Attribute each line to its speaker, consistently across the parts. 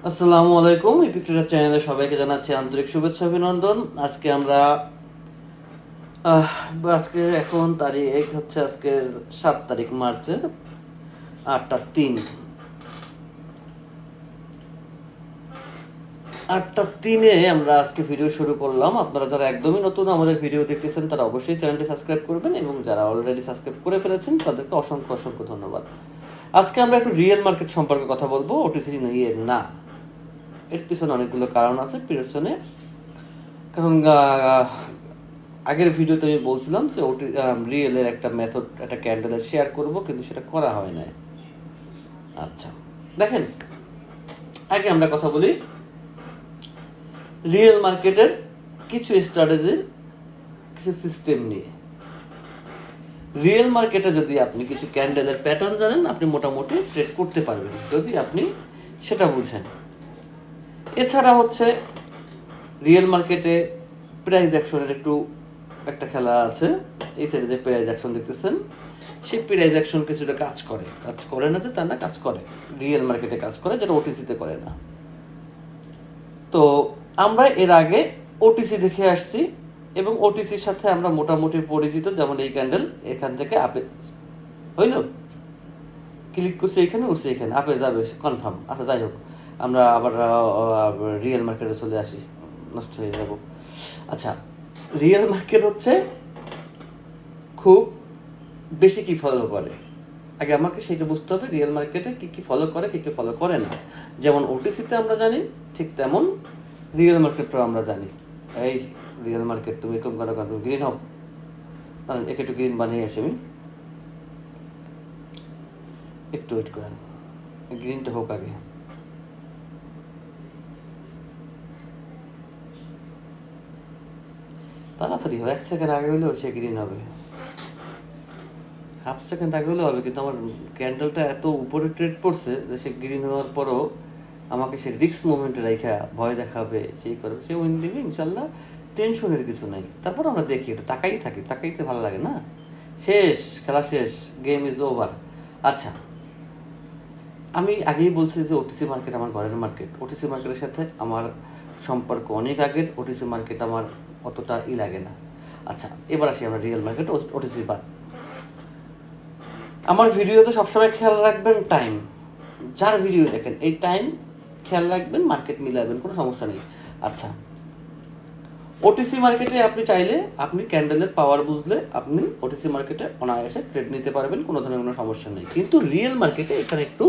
Speaker 1: আসসালামু আলাইকুম। ইপিক্রেটার চ্যানেলে সবাইকে জানাচ্ছি আন্তরিক শুভেচ্ছা অভিনন্দন। আজকে আমরা আজকে এখন তারিখ হচ্ছে আজকের 7 তারিখ মার্চের 8টা 3 8টা 3 আমরা আজকে ভিডিও শুরু করলাম। আপনারা যারা একদমই নতুন আমাদের ভিডিও দেখতেছেন তারা অবশ্যই চ্যানেলটি সাবস্ক্রাইব করবেন এবং যারা অলরেডি সাবস্ক্রাইব করে ফেলেছেন তাদেরকে অসংখ্য অসংখ্য ধন্যবাদ। আজকে আমরা একটু রিয়েল মার্কেট সম্পর্কে কথা বলবো, ওটিসি নিয়ে না। এর পিছনে অনেকগুলো কারণ আছে পিছনে, কারণ আগের ভিডিওতে আমি বলছিলাম যে রিয়েলের একটা মেথড, একটা ক্যান্ডেলের শেয়ার করব, কিন্তু সেটা করা হয় না। আচ্ছা দেখেন, আগে আমরা কথা বলি রিয়েল মার্কেটের কিছু স্ট্র্যাটেজির, কিছু সিস্টেম নিয়ে। রিয়েল মার্কেটে যদি আপনি কিছু ক্যান্ডেলের প্যাটার্ন জানেন, আপনি মোটামুটি ট্রেড করতে পারবেন যদি আপনি সেটা বুঝেন। এছাড়া হচ্ছে রিয়েল মার্কেটে প্রাইস অ্যাকশনের একটা খেলা আছে। এই সাইডে যে প্রাইস অ্যাকশন দেখতেছেন, সেই প্রাইস অ্যাকশন কিছুটা কাজ করে না যে তা না, কাজ করে, রিয়েল মার্কেটে কাজ করে, যেটা ওটিসিতে করে না। তো আমরা এর আগে ওটিসি দেখে আসছি এবং ওটিসির সাথে আমরা মোটামুটি পরিচিত। যেমন এই ক্যান্ডেল এখান থেকে আপে হইল, ক্লিক করছে এখানে, উঠছে এখানে, আপে যাবে কনফার্ম। আচ্ছা যাই হোক, আমরা আবার রিয়েল মার্কেটে চলে আসি, নষ্ট হয়ে যাব। আচ্ছা, রিয়েল মার্কেট হচ্ছে খুব বেশি কি ফলো করে, আগে আমাকে সেইটা বুঝতে হবে। রিয়েল মার্কেটে কী কী ফলো করে, কী কী ফলো করে না। যেমন ওটিসিতে আমরা জানি, ঠিক তেমন রিয়েল মার্কেটটাও আমরা জানি। এই রিয়েল মার্কেট তুমি এরকম করো, তুমি গ্রিন হও, দাঁড়ান একে একটু গ্রিন বানিয়ে আসি আমি, একটু ওয়েট করেন, গ্রিনটা হোক আগে। তাড়াতাড়ি হয়, 1 সেকেন্ড আগে হলেও সে গ্রিন হবে, হাফ সেকেন্ড আগে হলেও হবে। কিন্তু আমার ক্যান্ডেলটা এত উপরে ট্রেড পড়ছে যে সে গ্রিন হওয়ার পরও আমাকে সে রিস্ক মুভমেন্টে রাখা ভয় দেখাবে, সেই করবে, সে উইন দিবে ইনশাল্লাহ, টেনশনের কিছু নাই। তারপর আমরা দেখি, একটু তাকাইতে ভালো লাগে না? শেষ, খেলা শেষ, গেম ইজ ওভার। আচ্ছা, আমি আগেই বলছি যে ওটিসি মার্কেট আমার ঘরের মার্কেট। ওটিসি মার্কেটের সাথে আমার সম্পর্ক অনেক আগের, ওটিসি মার্কেট আমার অতটা লাগে না। আচ্ছা, এবার আসি আমরা রিয়েল মার্কেট, ওটিসি বাদ। আমার ভিডিওতে সবসময় খেয়াল রাখবেন টাইম, যার ভিডিও দেখেন এই টাইম খেয়াল রাখবেন, মার্কেট মিলাবেন, কোনো সমস্যা নেই। আচ্ছা, ওটিসি মার্কেটে আপনি চাইলে, আপনি ক্যান্ডেলের পাওয়ার বুঝলে আপনি ওটিসি মার্কেটে অনায়াসে ট্রেড নিতে পারবেন, কোনো ধরনের কোনো সমস্যা নেই। কিন্তু রিয়েল মার্কেটে এখানে একটু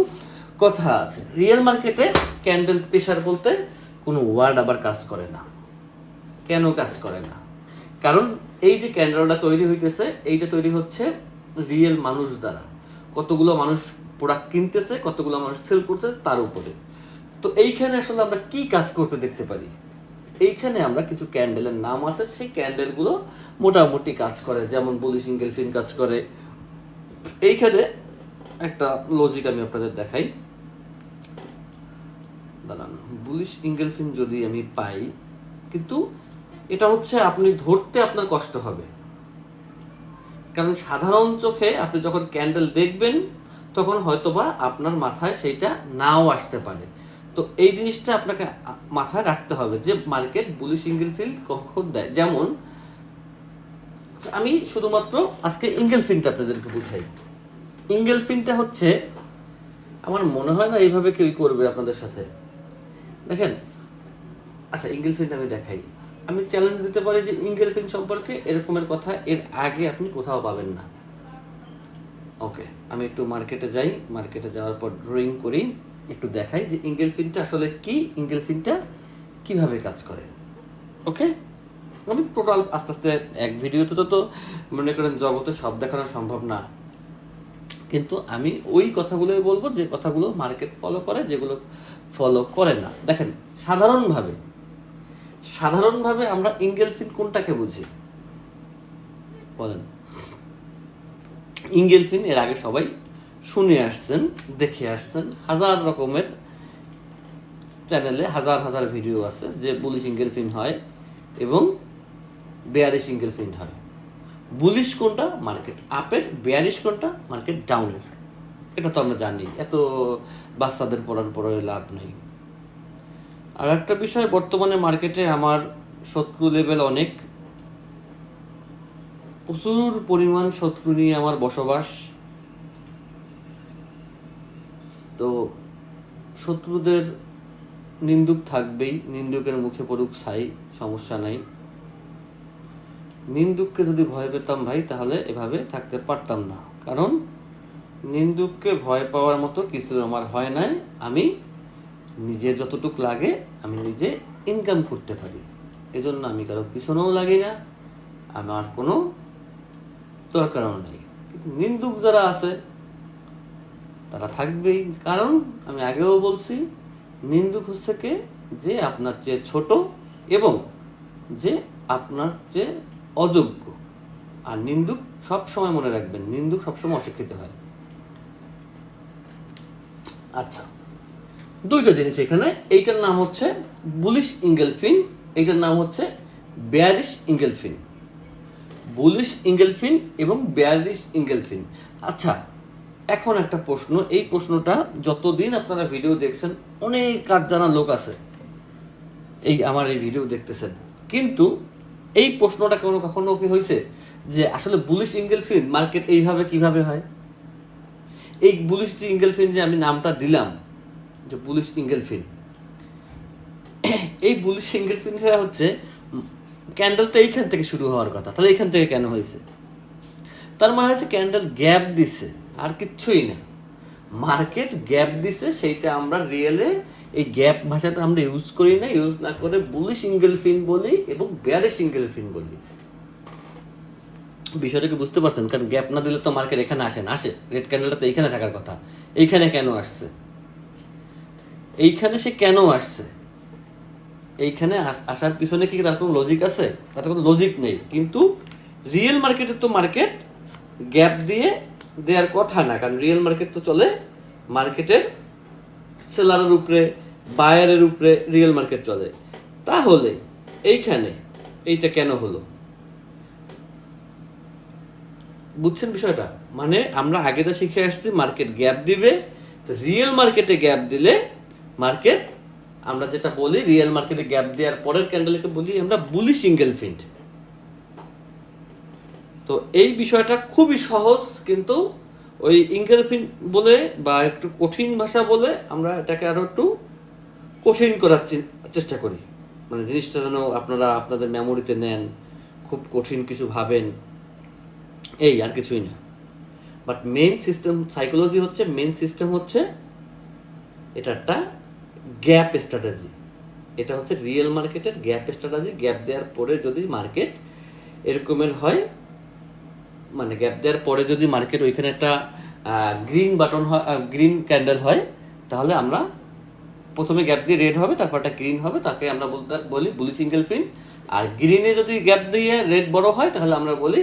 Speaker 1: কথা আছে। রিয়েল মার্কেটে ক্যান্ডেল প্রেশার বলতে কোনো ওয়ার্ড আবার কাজ করে না। কেন কাজ করে না? কারণ এই যে ক্যান্ডেলটা তৈরি হইতেছে, এইটা তৈরি হচ্ছে রিয়েল মানুষ দ্বারা। কতগুলো মানুষ প্রোডাক্ট কিনতেছে, কতগুলো মানুষ সেল করছে তার উপরে। তো এইখানে আসলে আমরা কি কাজ করতে দেখতে পারি? এইখানে আমরা কিছু ক্যান্ডেলের নাম আছে, সেই ক্যান্ডেলগুলো মোটামুটি কাজ করে। যেমন বুলিশ ইনগেলফিন কাজ করে। এইখানে একটা লজিক আমি আপনাদের দেখাই, দাঁড়ান। বুলিশ ইনগেলফিন যদি আমি পাই, কিন্তু এটা হচ্ছে আপনি ধরতে আপনার কষ্ট হবে, কারণ সাধারণ চোখে আপনি যখন ক্যান্ডেল দেখবেন তখন হয়তোবা আপনার মাথায় সেইটা নাও আসতে পারে। তো এই জিনিসটা আপনাকে মাথায় রাখতে হবে যে মার্কেট বুলিশ ইনগেলফিন কখন দেয়। যেমন আমি শুধুমাত্র আজকে ইনগেলফিনটা আপনাদেরকে বুঝাই। ইনগেলফিনটা হচ্ছে, আমার মনে হয় না এইভাবে কেউ করবে আপনাদের সাথে। দেখেন, আচ্ছা ইনগেলফিনটা আমি দেখাই। আমি চ্যালেঞ্জ দিতে পারি যে ইনগেলফিন সম্পর্কে এরকমের কথা এর আগে আপনি কোথাও পাবেন না। ওকে, আমি একটু মার্কেটে যাই, মার্কেটে যাওয়ার পর ড্রয়িং করি, একটু দেখাই যে ইনগেলফিনটা আসলে কি, ইনগেলফিনটা কিভাবে কাজ করে। ওকে, আমি টোটাল আস্তে আস্তে এক ভিডিওতে তো মনে করেন জগতে সব দেখানো সম্ভব না, কিন্তু আমি ওই কথাগুলোই বলবো যে কথাগুলো মার্কেট ফলো করে, যেগুলো ফলো করে না। দেখেন, সাধারণভাবে আমরা ইনগেলফিন কোনটাকে বুঝি বলেন? ইনগেলফিন এর আগে সবাই শুনে আসছেন, দেখে আসছেন, হাজার রকমের চ্যানেলে হাজার হাজার ভিডিও আছে যে বুলিশ ইনগেলফিন হয় এবং বেয়ারিশ ইনগেলফিন হয়। বুলিশ কোনটা? মার্কেট আপের। বেয়ারিশ কোনটা? মার্কেট ডাউনের। এটা তো আমরা জানি, এত বাচ্চাদের পড়ার পরে লাভ নেই। আর একটা বিষয়, বর্তমানে মার্কেটে আমার শত্রু লেভেল অনেক, প্রচুর পরিমাণ শত্রু নিয়ে আমার বসবাস। তো শত্রুদের নিন্দুক থাকবেই, নিন্দুকের মুখে পড়ুক ছাই, সমস্যা নাই। নিন্দুককে যদি ভয় পেতাম ভাই, তাহলে এভাবে থাকতে পারতাম না। কারণ নিন্দুককে ভয় পাওয়ার মতো কিছু আমার হয় নাই। আমি নিজে যতটুক লাগে আমি নিজে ইনকাম করতে পারি, এজন্য আমি কারো পিছনেও লাগি না, আমার কোনো দরকারও নেই। কিন্তু নিন্দুক যারা আছে তারা থাকবেই। কারণ আমি আগেও বলছি, নিন্দুক হচ্ছে কে, যে আপনার চেয়ে ছোট এবং যে আপনার চেয়ে অযোগ্য। আর নিন্দুক সব সময় মনে রাখবেন, নিন্দুক সবসময় অশিক্ষিত হয়। আচ্ছা, দুইটা জিনিস এখানে। এইটার নাম হচ্ছে বুলিশ ইঙ্গেলফিন, এইটার নাম হচ্ছে বেয়ারিশ ইঙ্গেলফিন। বুলিশ ইঙ্গেলফিন এবং বেয়ারিশ ইঙ্গেলফিন। আচ্ছা, এখন একটা প্রশ্ন, এই প্রশ্নটা যতদিন আপনারা ভিডিও দেখছেন অনেক কাজ জানা লোক আছে এই আমার এই ভিডিও দেখতেছেন, কিন্তু এই প্রশ্নটা কখনো কি হয়েছে যে আসলে বুলিশ ইঙ্গেলফিন মার্কেট এইভাবে কিভাবে হয়? এই বুলিশ ইঙ্গেলফিন যে আমি নামটা দিলাম যে বুলিশ ইঙ্গেলফিন, এই বুলিশ ইঙ্গেলফিনটা হচ্ছে ক্যান্ডেল তো এইখান থেকে শুরু হওয়ার কথা, তাহলে এইখান থেকে কেন হয়েছে? তার মানে হচ্ছে ক্যান্ডেল গ্যাপ দিছে, আর কিচ্ছুই না। মার্কেট গ্যাপ দিছে, সেইটা আমরা রিয়েলে এই গ্যাপ ভাষাটা আমরা ইউজ করি না, ইউজ না করে বুলিশ ইঙ্গেলফিন বলি এবং বেয়ারিশ ইঙ্গেলফিন বলি। বিষয়টা কি বুঝতে পারছেন? কারণ গ্যাপ না দিলে তো মার্কেট এখানে আসে রেড ক্যান্ডেলটা তো এইখানে থাকার কথা, এইখানে কেন আসছে? এইখানে সে কেন আসছে? এইখানে আসার পিছনে কি তার কোনো লজিক আছে? তার কোনো লজিক নেই। কিন্তু রিয়েল মার্কেটের তো মার্কেট গ্যাপ দিয়ে দেওয়ার কথা না, কারণ রিয়েল মার্কেট তো চলে মার্কেটের সেলারের উপরে, বায়ারের উপরে রিয়েল মার্কেট চলে। তাহলে এইখানে এইটা কেন হলো? বুঝছেন বিষয়টা? মানে আমরা আগে যা শিখে আসছি, মার্কেট গ্যাপ দিবে, রিয়েল মার্কেটে গ্যাপ দিলে মার্কেট, আমরা যেটা বলি রিয়েল মার্কেটে গ্যাপ দেওয়ার পরের ক্যান্ডেলকে বলি আমরা বুলিশ ইঙ্গেলফিন। তো এই বিষয়টা খুবই সহজ, কিন্তু ওই ইঙ্গেলফিন বলে বা একটু কঠিন ভাষা বলে আমরা এটাকে আরো একটু কঠিন করার চেষ্টা করি, মানে জিনিসটা যেন আপনারা আপনাদের মেমোরিতে নেন, খুব কঠিন কিছু ভাবেন, এই আর কিছুই না। বাট মেইন সিস্টেম সাইকোলজি হচ্ছে, মেইন সিস্টেম হচ্ছে এটা একটা গ্যাপ স্ট্র্যাটেজি। এটা হচ্ছে রিয়েল মার্কেটের গ্যাপ স্ট্র্যাটেজি। গ্যাপ দেওয়ার পরে যদি মার্কেট এরকমের হয়, মানে গ্যাপ দেওয়ার পরে যদি মার্কেট ওইখানে একটা গ্রিন বাটন হয়, গ্রিন ক্যান্ডেল হয়, তাহলে আমরা প্রথমে গ্যাপ দিয়ে রেড হবে, তারপর একটা গ্রিন হবে, তাকে আমরা বলি বুলিশ ইঙ্গেলফিন। আর গ্রিনে যদি গ্যাপ দিয়ে রেড বড় হয়, তাহলে আমরা বলি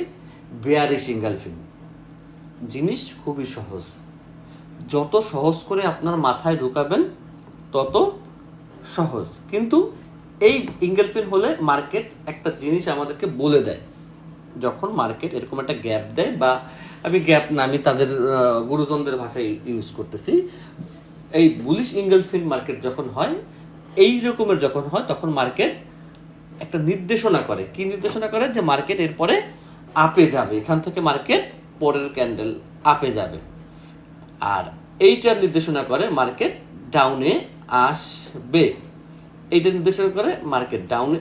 Speaker 1: বেয়ারিশ ইঙ্গেলফিন। জিনিস খুবই সহজ, যত সহজ করে আপনার মাথায় ঢুকাবেন তত সহজ। কিন্তু এই ইঙ্গেলফিন হলে মার্কেট একটা জিনিস আমাদেরকে বলে দেয়, যখন মার্কেট এরকম একটা গ্যাপ দেয়, বা আমি গ্যাপ না, আমি তাদের গুরুজনদের ভাষায় ইউজ করতেছি, এই বুলিশ ইঙ্গেলফিন মার্কেট যখন হয়, এই রকমের যখন হয়, তখন মার্কেট একটা নির্দেশনা করে। কি নির্দেশনা করে? যে মার্কেট এরপরে আপে যাবে, এখান থেকে মার্কেট পরের ক্যান্ডেল আপে যাবে। আর এইটার নির্দেশনা করে মার্কেট ডাউনে আসবে, এইটা নির্দেশনা করে মার্কেট ডাউনে,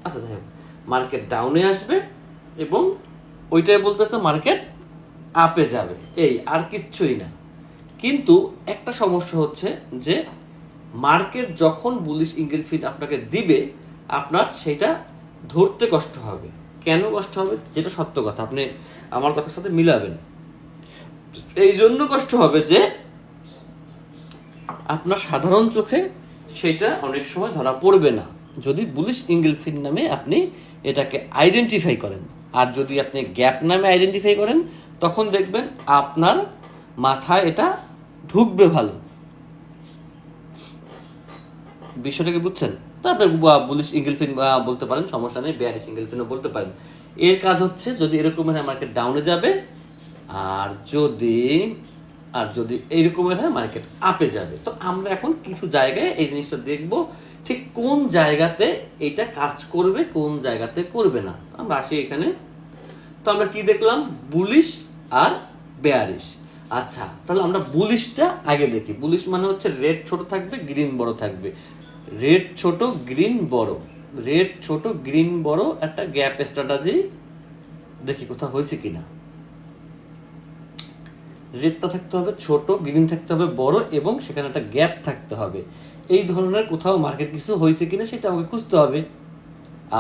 Speaker 1: আচ্ছা যাই হোক, মার্কেট ডাউনে আসবে এবং ওইটাই বলতেছে মার্কেট আপে যাবে, এই আর কিচ্ছুই না। কিন্তু একটা সমস্যা হচ্ছে যে মার্কেট যখন বুলিশ ইঙ্গেলফিন আপনাকে দিবে, আপনার সেটা ধরতে কষ্ট হবে। কেন কষ্ট হবে? যেটা সত্য কথা, আপনি আমার কথার সাথে মিলাবেন। এই জন্য কষ্ট হবে যে আপনার সাধারণ চোখে সেটা অনেক সময় ধরা পড়বে না, যদি বুলিশ ইঙ্গেলফিন নামে আপনি এটাকে আইডেন্টিফাই করেন। আর যদি আপনি গ্যাপ নামে আইডেন্টিফাই করেন, তখন দেখবেন আপনার মাথায় এটা ঢুকবে ভালো। বিষয়টাকে বুঝছেন? তারপরে বুলিশ ইঙ্গেলফিন বলতে পারেন, সমস্যা নেই, বেয়ারিশ ইঙ্গেলফিনও বলতে পারেন। এর কাজ হচ্ছে যদি এরকম মার্কেট ডাউনে যাবে, আর যদি আর যদি এইরকমের হয় মার্কেট আপে যাবে। তো আমরা এখন কিছু জায়গায় এই জিনিসটা দেখব, ঠিক কোন জায়গাতে এটা কাজ করবে, কোন জায়গাতে করবে না। আমরা আসি এখানে। তো আমরা কি দেখলাম? বুলিশ আর বেয়ারিশ। আচ্ছা, তাহলে আমরা বুলিশটা আগে দেখি। বুলিশ মানে হচ্ছে রেড ছোট থাকবে, গ্রিন বড় থাকবে। রেড ছোট, গ্রিন বড়, রেড ছোট, গ্রিন বড়, একটা গ্যাপ স্ট্র্যাটেজি দেখি কোথাও হয়েছে কিনা। রেডটা থাকতে হবে ছোট, গ্রিন থাকতে হবে বড়, এবং সেখানে একটা গ্যাপ থাকতে হবে। এই ধরনের কোথাও মার্কেট কিছু হয়েছে কিনা সেটা আমাকে খুঁজতে হবে।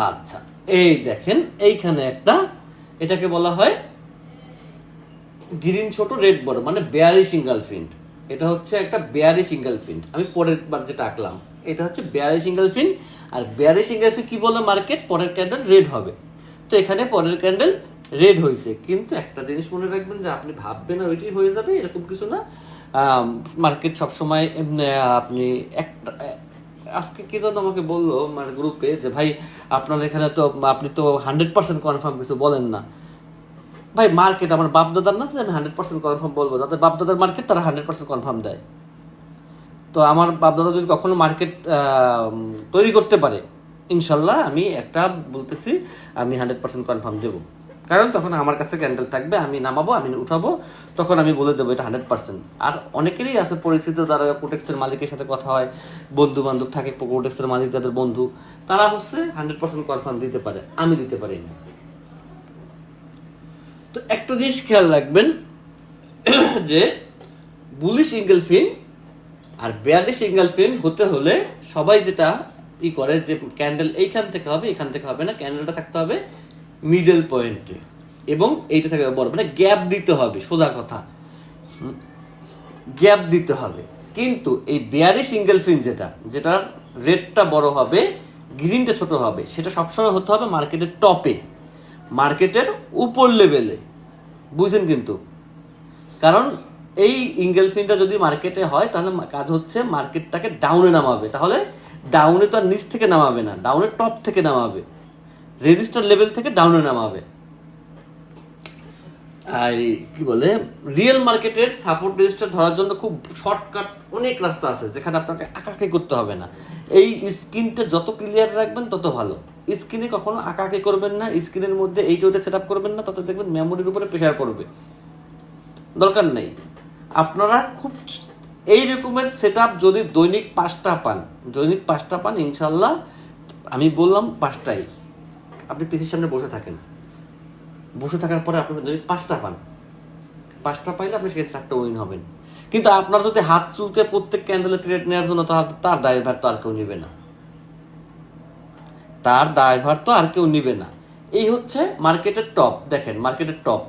Speaker 1: আচ্ছা, এই দেখেন এইখানে একটা, এটাকে বলা হয় গ্রিন ছোট রেড বড়, মানে বেয়ারিশ ইনগালফিন্ড। এটা হচ্ছে একটা বেয়ারিশ ইনগালফিন্ড। আমি পরের বার যেটা আঁকলাম এটা হচ্ছে বেয়ারিশ ইনগালফিন্ড। আর বেয়ারিশ ইনগালফিন্ড কি বলে? মার্কেট পরের ক্যান্ডেল রেড হবে। তো এখানে পরের ক্যান্ডেল রেড হয়েছে, কিন্তু একটা জিনিস মনে রাখবেন যে আপনি ভাববেন আর ওইটাই হয়ে যাবে এরকম কিছু না। মার্কেট সবসময় আপনি একটা, আজকে কি যেন আমাকে বললো মানে গ্রুপে যে ভাই আপনার এখানে তো আপনি তো 100% কনফার্ম কিছু বলেন না। ভাই মার্কেট আমার বাপদাদার না যে আমি 100% কনফার্ম বলবো, যাদের বাপদাদার মার্কেট তারা 100% কনফার্ম দেয়। তো আমার বাপদাদা যদি কখনো মার্কেট তৈরি করতে পারে, ইনশাল্লাহ আমি একটা বলতেছি আমি 100% কনফার্ম দেবো। কারণ তখন আমার কাছে ক্যান্ডেল থাকবে, আমি নামাবো, আমি উঠাবো, তখন আমি বলে দেবো এটা 100%। আর অনেকেরই আছে পরিচিত, যারা কোটেক্সের মালিকের সাথে কথা হয়, বন্ধু বান্ধব থাকে কোটেক্সের মালিক যাদের বন্ধু, তারা হচ্ছে 100% কনফার্ম দিতে পারে, আমি দিতে পারি না। তো একটা জিনিস খেয়াল রাখবেন যে বুলিশ ইনগালফিন্ড আর বেয়ারিশ ইনগালফিন্ড হতে হলে সবাই যেটা করে যে ক্যান্ডেল এইখান থেকে হবে, এখান থেকে হবে না, ক্যান্ডেলটা থাকতে হবে মিডল পয়েন্টে, এবং এইটা থাকবে বড়, মানে গ্যাপ দিতে হবে। সোজা কথা, গ্যাপ দিতে হবে। কিন্তু এই বেয়ারিশ ইনগালফিন্ড যেটার রেটটা বড় হবে, গ্রিনটা ছোট হবে, সেটা সবসময় হতে হবে মার্কেটের টপে, মার্কেটের উপর লেভেলে। বুঝছেন? কিন্তু কারণ এই ইনগালফিন্ডটা যদি মার্কেটে হয় তাহলে কাজ হচ্ছে মার্কেটটাকে ডাউনে নামাবে। তাহলে ডাউনে তো আর নিচ থেকে নামাবে না, ডাউনের টপ থেকে নামাবে, রেজিস্টার লেভেল থেকে ডাউনে নামাবে। আর কি বলে, রিয়েল মার্কেটের সাপোর্ট রেজিস্টার ধরার জন্য খুব শর্টকাট অনেক রাস্তা আছে, যেখানে আপনাকে আঁকাআঁকি করতে হবে না। এই স্ক্রিনটা যত ক্লিয়ার রাখবেন তত ভালো। স্ক্রিনে কখনো আঁকাআঁকি করবেন না, স্ক্রিনের মধ্যে এইটা ওইটা সেট আপ করবেন না, তাতে দেখবেন মেমোরির উপরে প্রেশার পড়বে, দরকার নেই। আপনারা খুব এই রকমের সেট আপ যদি দৈনিক 5টা পান, দৈনিক 5টা পান, ইনশাল্লাহ আমি বললাম 5টাই, আপনি পিসির সামনে বসে থাকেন, বসে থাকার পরে আপনি যদি 5টা পান, 5টা পাইলে আপনি সেখানে 4টা উইন হবেন। কিন্তু আপনার যদি হাত চুলকে প্রত্যেক ক্যান্ডেলে ট্রেড নেওয়ার জন্য, তার দায়ভার তো আর কেউ নিবে না, তার দায়ভার তো আর কেউ নিবে না। এই হচ্ছে মার্কেটের টপ। দেখেন মার্কেটের টপ,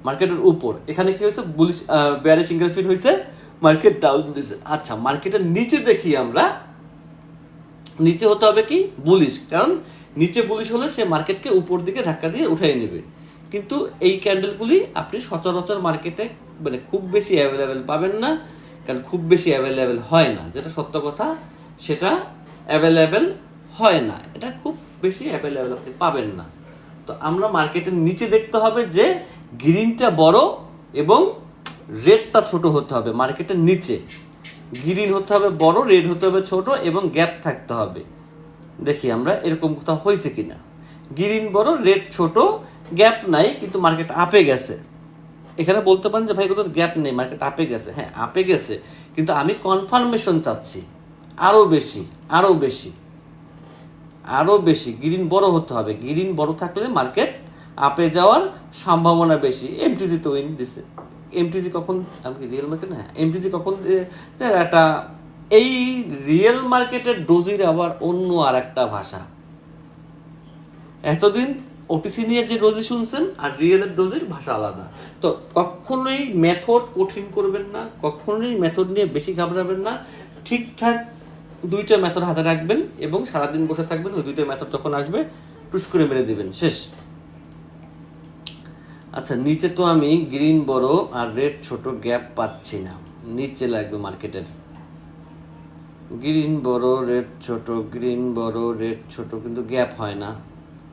Speaker 1: মার্কেটের উপর, এখানে কি হয়েছে? বুলিশ বেয়ারিশ ইনগালফিন্ড হয়েছে, মার্কেট ডাউন দিয়েছে। আচ্ছা, মার্কেটের নিচে দেখি আমরা, নিচে হতে হবে কি? বুলিশ। কারণ নিচে বুলিশ হলে সে মার্কেটকে উপর দিকে ধাক্কা দিয়ে উঠিয়ে নেবে। কিন্তু এই ক্যান্ডেলগুলি আপনি সচরাচর মার্কেটে মানে খুব বেশি অ্যাভেলেবেল পাবেন না, কারণ খুব বেশি অ্যাভেলেবেল হয় না, যেটা সত্য কথা, সেটা অ্যাভেলেবেল হয় না, এটা খুব বেশি অ্যাভেলেবেল আপনি পাবেন না। তো আমরা মার্কেটের নিচে দেখতে হবে যে গ্রিনটা বড় এবং রেডটা ছোট হতে হবে। মার্কেটের নিচে গ্রিন হতে হবে বড়, রেড হতে হবে ছোট, এবং গ্যাপ থাকতে হবে। দেখি আমরা এরকম কোথাও হয়েছে কিনা। গ্রিন বড়, রেড ছোট, গ্যাপ নাই, কিন্তু মার্কেট আপে গেছে। এখানে বলতে পারেন যে ভাই কোথাও গ্যাপ নেই, মার্কেট আপে গেছে। হ্যাঁ, আপে গেছে, কিন্তু আমি কনফার্মেশন চাচ্ছি আরো বেশি, আরো বেশি, আরো বেশি। গ্রিন বড় হতে হবে, গ্রিন বড় থাকলে মার্কেট আপে যাওয়ার সম্ভাবনা বেশি। এমটিজি তো উইন দিছে। এমটিজি কখন, আমি রিয়েল মার্কেট না, এমটিজি কখন একটা, এই রিয়েল মার্কেটের ডোজির আবার অন্য আর একটা ভাষা। এতদিন ওটিসি নিয়ে যে ডোজি শুনছেন আর রিয়েলের ডোজির ভাষা আলাদা। তো কখনোই মেথড কঠিন করবেন না, কখনোই মেথড নিয়ে বেশি ঘাবড়াবেন না। ঠিকঠাক 2টা মেথড হাতে রাখবেন এবং সারাদিন বসে থাকবেন, ওই 2টা মেথড যখন আসবে টুস করে মেরে দেবেন, শেষ। আচ্ছা, নিচে তো আমি গ্রিন বড় আর রেড ছোট গ্যাপ পাচ্ছি না, নিচে লাগবে মার্কেটের গ্রিন বড় রেড ছোট, গ্রিন বড় রেড ছোট, কিন্তু গ্যাপ হয় না।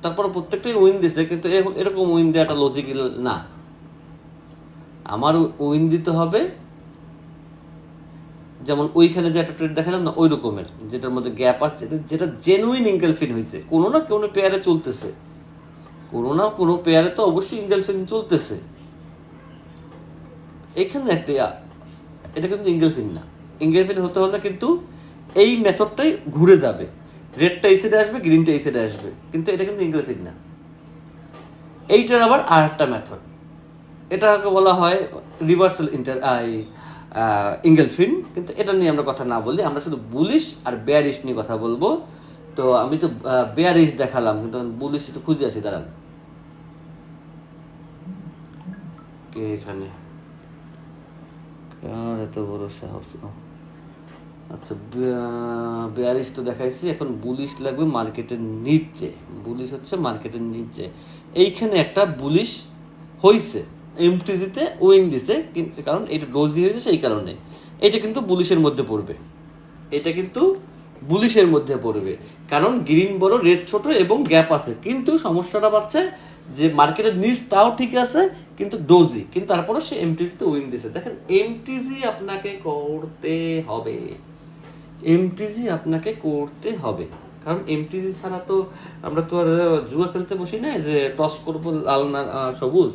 Speaker 1: তারপরে প্রত্যেকটাই উইন দিছে, কিন্তু এরকম উইন দেওয়াটা লজিক্যাল না। আমার উইন দিতে হবে যেমন ওইখানে যে একটা ট্রেড দেখালাম না, ওই রকমের, যেটার মধ্যে গ্যাপ আছে, যেটা জেনুইন ইনগেলফিন হয়েছে, কোনো না কোনো পেয়ারে চলতেছে, কোনো না কোনো পেয়ারে তো অবশ্যই ইনগেলফিন চলতেছে। এখানে একটা এটা কিন্তু ইনগেলফিন না। ইনগেলফিন হতে হলে কিন্তু এই মেথডটাই ঘুরে যাবে, রেডটা এই সাইডে আসবে, গ্রিনটা এই সাইডে আসবে, কিন্তু এটা কিন্তু ইনগেলফিন না। এইটার আবার আর একটা মেথড, এটাকে বলা হয় রিভার্সাল ইনগেলফিন, কিন্তু এটা নিয়ে আমরা কথা না বলি, আমরা শুধু বুলিশ আর বেয়ারিশ নিয়ে কথা বলবো। তো আমি তো বেয়ারিশ দেখালাম, কিন্তু বুলিশ একটু খুঁজে আছি, দাঁড়ান। কে এখানে, আর এত বড় সাহস? আচ্ছা, বেয়ারিশ তো দেখাইছি, এখন বুলিশ লাগবে মার্কেটের নিচে। বুলিশ হচ্ছে মার্কেটের নিচে, এইখানে একটা বুলিশ হয়েছে, এমটিজিতে উইং দিছে, কারণ এটা ডোজি হয়েছে, সেই কারণে এটা কিন্তু বুলিশের মধ্যে পড়বে, এটা কিন্তু বুলিশের মধ্যে পড়বে, কারণ গ্রিন বড়, রেড ছোট এবং গ্যাপ আছে। কিন্তু সমস্যাটা পাচ্ছে যে মার্কেটের নিচ তাও ঠিক আছে, কিন্তু ডোজি, কিন্তু তারপরে সে এমটিজিতে উইং দিছে। দেখেন, এমটিজি আপনাকে করতে হবে, এমটিজি আপনাকে করতে হবে, কারণ এমটিজি ছাড়া তো আমরা তো আর জুয়া খেলতে বসি না যে টস করবো লাল না সবুজ।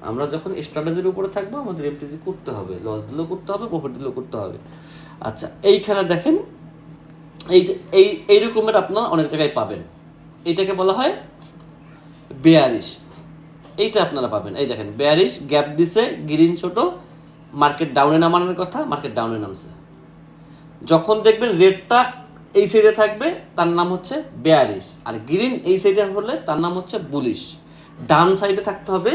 Speaker 1: আমরা যখন স্ট্র্যাটেজির উপরে থাকবো, আমাদের এমটিজি করতে হবে, লস দিলেও করতে হবে, প্রফিট দিলেও করতে হবে। আচ্ছা, এইখানে দেখেন, এই রকমের আপনারা অনেক জায়গায় পাবেন, এইটাকে বলা হয় বেয়ারিশ। এইটা আপনারা পাবেন, এই দেখেন বেয়ারিশ, গ্যাপ দিছে, গ্রিন ছোট, মার্কেট ডাউনে নামানোর কথা, মার্কেট ডাউনে নামছে। যখন দেখবেন রেডটা এই সাইডে থাকবে, তার নাম হচ্ছে বেয়ারিশ, আর গ্রিন এই সাইডে হলে তার নাম হচ্ছে বুলিশ। ডান সাইডে থাকতে হবে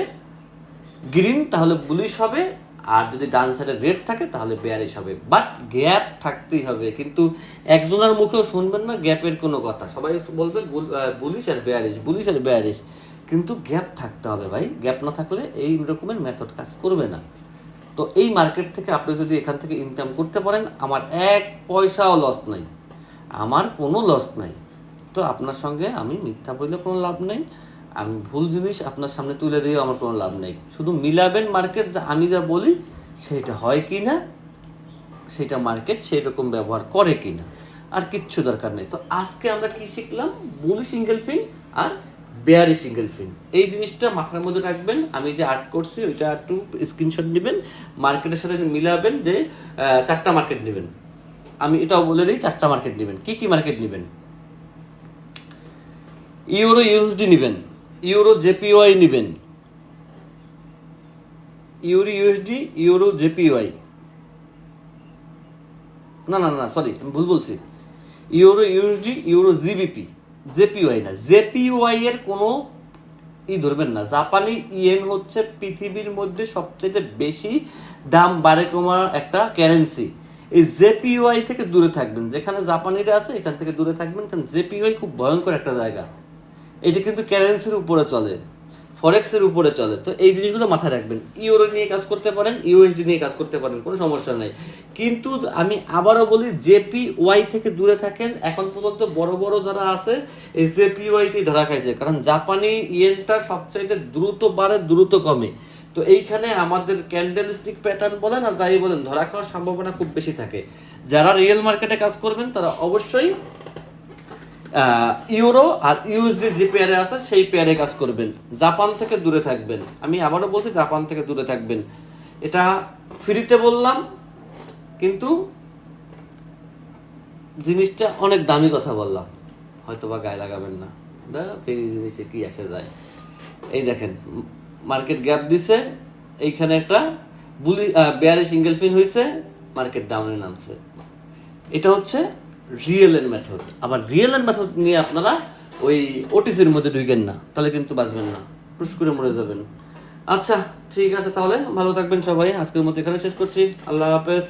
Speaker 1: গ্রিন, তাহলে বুলিশ হবে, আর যদি ডান সাইডে রেড থাকে তাহলে বেয়ারিশ হবে। বাট গ্যাপ থাকতেই হবে, কিন্তু একজনের মুখেও শুনবেন না গ্যাপের কোনো কথা, সবাই বলবে বুলিশ আর বেয়ারিশ, বুলিশ আর বেয়ারিশ, কিন্তু গ্যাপ থাকতে হবে ভাই। গ্যাপ না থাকলে এই রকমের মেথড কাজ করবে না। তো এই মার্কেট থেকে আপনি যদি এখান থেকে ইনকাম করতে পারেন, আমার এক পয়সাও লস নাই, আমার কোনো লস নাই। তো আপনার সঙ্গে আমি মিথ্যা বললে কোনো লাভ নেই, আমি ভুল জিনিস আপনার সামনে তুলে দিয়েও আমার কোনো লাভ নেই। শুধু মিলাবেন মার্কেট, যা আমি যা বলি সেইটা হয় কি না, সেইটা মার্কেট সেই রকম ব্যবহার করে কি না, আর কিচ্ছু দরকার নেই। তো আজকে আমরা কি শিখলাম? বুলিশ ইনগেলফিন আর বেয়ারিশ ইনগেলফিন, এই জিনিসটা মাথার মধ্যে রাখবেন। আমি যে আর্ট করছি ওইটা একটু স্ক্রিনশট নেবেন, মার্কেটের সাথে মিলাবেন, যে 4টা মার্কেট নেবেন। আমি এটাও বলে দিই 4টা মার্কেট নেবেন। কি কি মার্কেট নেবেন? ইউরো ইউএসডি নেবেন, ইউরো জেপিওয়াই নেবেন, ইউরো ইউএসডি, ইউরো জেপিওয়াই, না না না সরি আমি ভুল বলছি, euro USD, euro GBP, JPY না, জেপিওয়াই এর কোনো ধরবেন না। জাপানি ইয়েন হচ্ছে পৃথিবীর মধ্যে সবচেয়ে বেশি দাম বাড়ে কমার একটা কারেন্সি। এই জেপিওয়াই থেকে দূরে থাকবেন, যেখানে জাপানিরা আছে এখান থেকে দূরে থাকবেন, কারণ জেপিওয়াই খুব ভয়ঙ্কর একটা জায়গা। এটা কিন্তু কারেন্সির উপরে চলে, ফরেক্সের উপরে চলে। তো এই জিনিসগুলো মাথায় রাখবেন। ইউরো নিয়ে কাজ করতে পারেন, ইউএসডি নিয়ে কাজ করতে পারেন, কোনো সমস্যা নাই। কিন্তু আমি আবারও বলি, জেপিওয়াই থেকে দূরে থাকেন। এখন পর্যন্ত বড় বড় যারা আছে এই জেপিওয়াইতেই ধরা খাইছে, কারণ জাপানি ইয়েনটা সবচাইতে দ্রুত বাড়ে, দ্রুত কমে। তো এইখানে আমাদের ক্যান্ডেলস্টিক প্যাটার্ন বলেন আর যাই বলেন, ধরা খাওয়ার সম্ভাবনা খুব বেশি থাকে। যারা রিয়েল মার্কেটে কাজ করবেন তারা অবশ্যই ইউরো আর ইউএসডি যে পেয়ারে আছে সেই পেয়ারে কাজ করবেন, জাপান থেকে দূরে থাকবেন। আমি আবারও বলছি, জাপান থেকে দূরে থাকবেন। এটা ফ্রিতে বললাম, কিন্তু জিনিসটা অনেক দামি কথা বললাম, হয়তো বা গায়ে লাগাবেন না, ফ্রি জিনিসে কি আসে যায়। এই দেখেন মার্কেট গ্যাপ দিছে, এইখানে একটা বেয়ারিশ ইনগেলফিন হয়েছে, মার্কেট ডাউনে নামছে। এটা হচ্ছে রিয়েল এন্ড মেথড। আবার রিয়েল এন্ড মেথড নিয়ে আপনারা ওই ওটিসির মধ্যে ঢুকেন না, তাহলে কিন্তু বাঁচবেন না, টুস করে মরে যাবেন। আচ্ছা ঠিক আছে, তাহলে ভালো থাকবেন সবাই। আজকের মতো এখানে শেষ করছি। আল্লাহ হাফেজ।